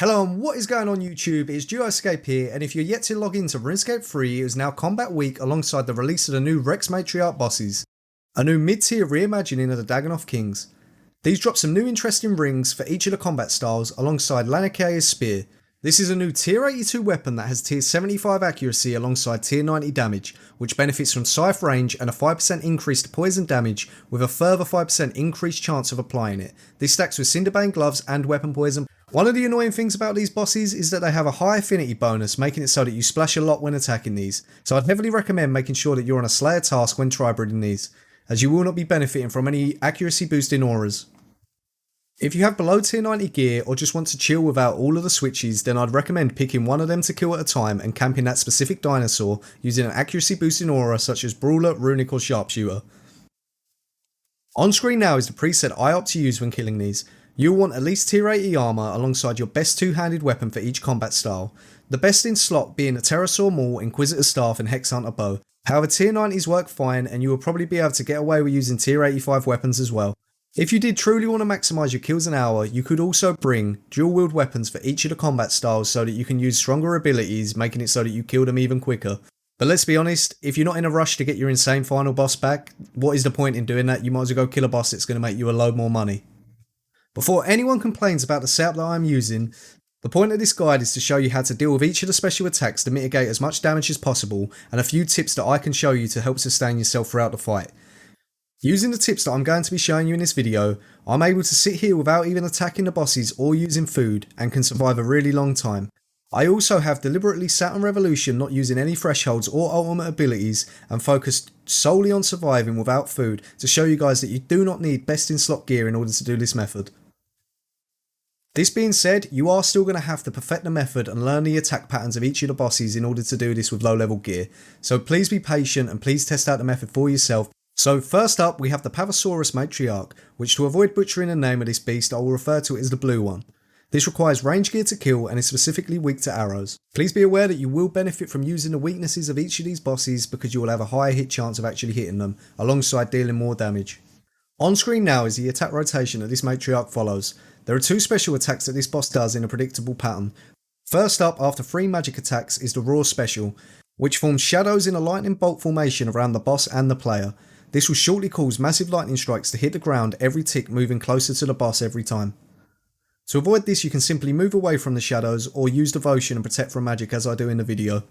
Hello and what is going on YouTube, it's Scape here, and if you're yet to log into Runescape 3, it is now Combat Week alongside the release of the new Rex Matriarch bosses, a new mid-tier reimagining of the Dagonoth Kings. These drop some new interesting rings for each of the combat styles alongside Lanakae's Spear. This is a new tier 82 weapon that has tier 75 accuracy alongside tier 90 damage, which benefits from scythe range and a 5% increase to poison damage with a further 5% increased chance of applying it. This stacks with Cinderbane gloves and weapon poison. One of the annoying things about these bosses is that they have a high affinity bonus, making it so that you splash a lot when attacking these, so I'd heavily recommend making sure that you're on a Slayer task when tri-breeding these, as you will not be benefiting from any accuracy boosting auras. If you have below tier 90 gear or just want to chill without all of the switches, then I'd recommend picking one of them to kill at a time and camping that specific dinosaur using an accuracy boosting aura such as Brawler, Runic or Sharpshooter. On screen now is the preset I opt to use when killing these. You'll want at least tier 80 armour alongside your best two-handed weapon for each combat style, the best in slot being a Pterosaur Maul, Inquisitor Staff and Hex Hunter Bow. However, tier 90s work fine and you will probably be able to get away with using tier 85 weapons as well. If you did truly want to maximise your kills an hour, you could also bring dual wield weapons for each of the combat styles so that you can use stronger abilities, making it so that you kill them even quicker. But let's be honest, if you're not in a rush to get your insane final boss back, what is the point in doing that? You might as well go kill a boss that's going to make you a load more money. Before anyone complains about the setup that I'm using, the point of this guide is to show you how to deal with each of the special attacks to mitigate as much damage as possible, and a few tips that I can show you to help sustain yourself throughout the fight. Using the tips that I'm going to be showing you in this video, I'm able to sit here without even attacking the bosses or using food and can survive a really long time. I also have deliberately sat on Revolution not using any thresholds or ultimate abilities and focused solely on surviving without food to show you guys that you do not need best in slot gear in order to do this method. This being said, you are still going to have to perfect the method and learn the attack patterns of each of the bosses in order to do this with low level gear, so please be patient and please test out the method for yourself. So first up we have the Pavosaurus Matriarch, which to avoid butchering the name of this beast I will refer to it as the blue one. This requires range gear to kill and is specifically weak to arrows. Please be aware that you will benefit from using the weaknesses of each of these bosses because you will have a higher hit chance of actually hitting them, alongside dealing more damage. On screen now is the attack rotation that this Matriarch follows. There are two special attacks that this boss does in a predictable pattern. First up, after 3 magic attacks, is the Roar special, which forms shadows in a lightning bolt formation around the boss and the player. This will shortly cause massive lightning strikes to hit the ground every tick, moving closer to the boss every time. To avoid this, you can simply move away from the shadows or use devotion and protect from magic as I do in the video.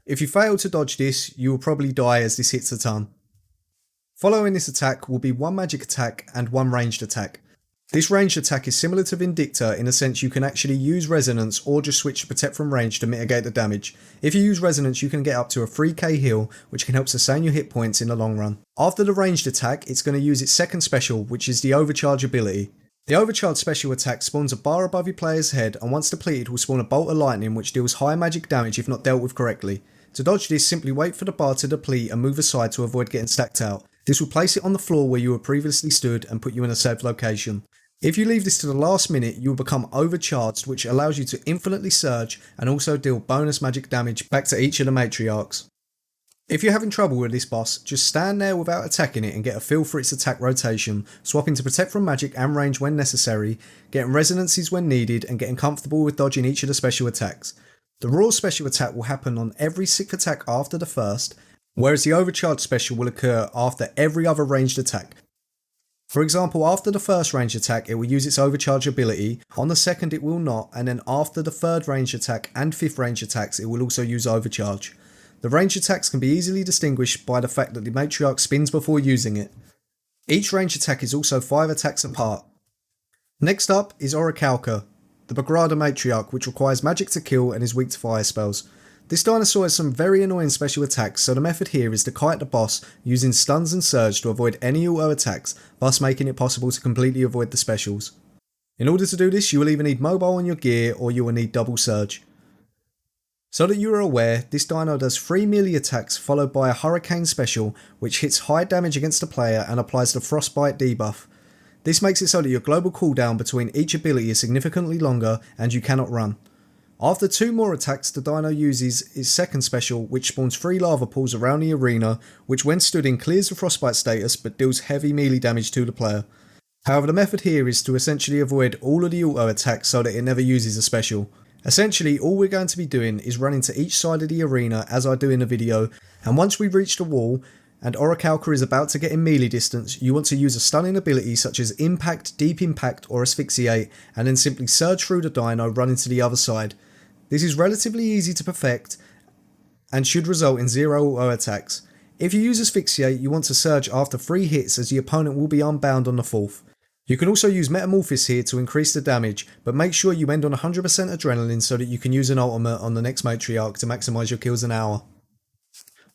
If you fail to dodge this, you will probably die as this hits a ton. Following this attack will be 1 magic attack and 1 ranged attack. This ranged attack is similar to Vindicta in a sense you can actually use Resonance or just switch to Protect from range to mitigate the damage. If you use Resonance you can get up to a 3k heal, which can help sustain your hit points in the long run. After the ranged attack, it's going to use its second special, which is the Overcharge ability. The Overcharge special attack spawns a bar above your player's head and once depleted will spawn a bolt of lightning which deals high magic damage if not dealt with correctly. To dodge this, simply wait for the bar to deplete and move aside to avoid getting stacked out. This will place it on the floor where you were previously stood and put you in a safe location. If you leave this to the last minute, you will become overcharged, which allows you to infinitely surge and also deal bonus magic damage back to each of the Matriarchs. If you're having trouble with this boss, just stand there without attacking it and get a feel for its attack rotation, swapping to Protect from magic and range when necessary, getting resonances when needed and getting comfortable with dodging each of the special attacks. The Roar special attack will happen on every 6th attack after the first, whereas the Overcharge special will occur after every other ranged attack. For example, after the first range attack it will use its Overcharge ability, on the second it will not, and then after the third range attack and 5th range attacks it will also use Overcharge. The range attacks can be easily distinguished by the fact that the Matriarch spins before using it. Each range attack is also 5 attacks apart. Next up is Orikalka, the Bagrada Matriarch, which requires magic to kill and is weak to fire spells. This dinosaur has some very annoying special attacks, so the method here is to kite the boss using stuns and surge to avoid any auto attacks, thus making it possible to completely avoid the specials. In order to do this you will either need mobile on your gear or you will need double surge. So that you are aware, this dino does 3 melee attacks followed by a Hurricane special which hits high damage against the player and applies the Frostbite debuff. This makes it so that your global cooldown between each ability is significantly longer and you cannot run. After 2 more attacks, the dino uses its second special, which spawns 3 lava pools around the arena, which when stood in clears the frostbite status but deals heavy melee damage to the player. However, the method here is to essentially avoid all of the auto attacks so that it never uses a special. Essentially, all we're going to be doing is running to each side of the arena as I do in the video, and once we reach the wall and Orikalka is about to get in melee distance, you want to use a stunning ability such as Impact, Deep Impact or Asphyxiate, and then simply surge through the dino running to the other side. This is relatively easy to perfect and should result in 0 auto attacks. If you use Asphyxiate, you want to surge after 3 hits as the opponent will be unbound on the 4th. You can also use Metamorphosis here to increase the damage, but make sure you end on 100% adrenaline so that you can use an ultimate on the next Matriarch to maximise your kills an hour.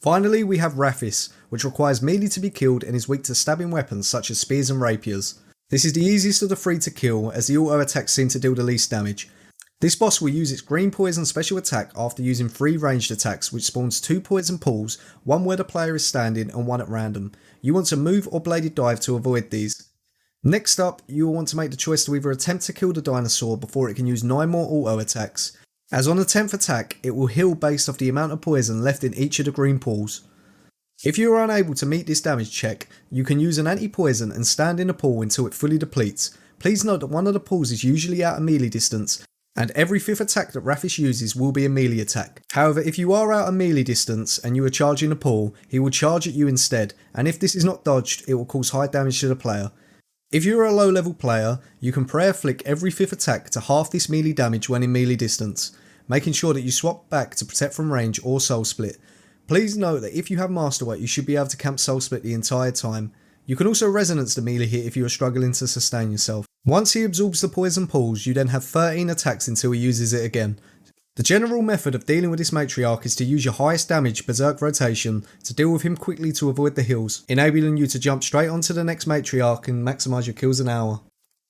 Finally, we have Raphis, which requires melee to be killed and is weak to stabbing weapons such as spears and rapiers. This is the easiest of the 3 to kill as the auto attacks seem to deal the least damage. This boss will use its green poison special attack after using 3 ranged attacks which spawns 2 poison pools, 1 where the player is standing and 1 at random. You want to move or bladed dive to avoid these. Next up, you will want to make the choice to either attempt to kill the dinosaur before it can use 9 more auto attacks, as on the 10th attack it will heal based off the amount of poison left in each of the green pools. If you are unable to meet this damage check, you can use an anti-poison and stand in the pool until it fully depletes. Please note that one of the pools is usually out of melee distance, and every 5th attack that Raphis uses will be a melee attack. However, if you are out of melee distance and you are charging a pool, he will charge at you instead, and if this is not dodged, it will cause high damage to the player. If you are a low level player, you can prayer flick every 5th attack to half this melee damage when in melee distance, making sure that you swap back to protect from range or soul split. Please note that if you have masterwork you should be able to camp soul split the entire time. You can also resonance the melee hit if you are struggling to sustain yourself. Once he absorbs the poison pools, you then have 13 attacks until he uses it again. The general method of dealing with this Matriarch is to use your highest damage Berserk rotation to deal with him quickly to avoid the heals, enabling you to jump straight onto the next Matriarch and maximise your kills an hour.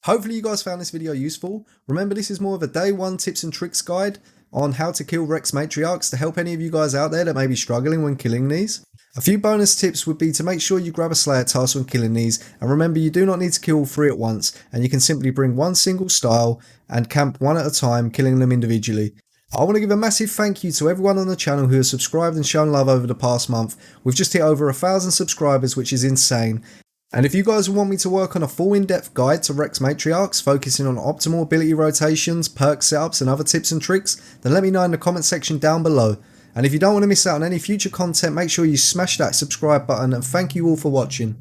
Hopefully you guys found this video useful. Remember, this is more of a day 1 tips and tricks guide on how to kill Rex Matriarchs to help any of you guys out there that may be struggling when killing these. A few bonus tips would be to make sure you grab a Slayer task when killing these, and remember you do not need to kill all 3 at once, and you can simply bring one single style and camp 1 at a time, killing them individually. I want to give a massive thank you to everyone on the channel who has subscribed and shown love over the past month. We've just hit over 1,000 subscribers, which is insane. And if you guys want me to work on a full in-depth guide to Rex Matriarchs focusing on optimal ability rotations, perk setups and other tips and tricks, then let me know in the comment section down below. And if you don't want to miss out on any future content, make sure you smash that subscribe button, and thank you all for watching.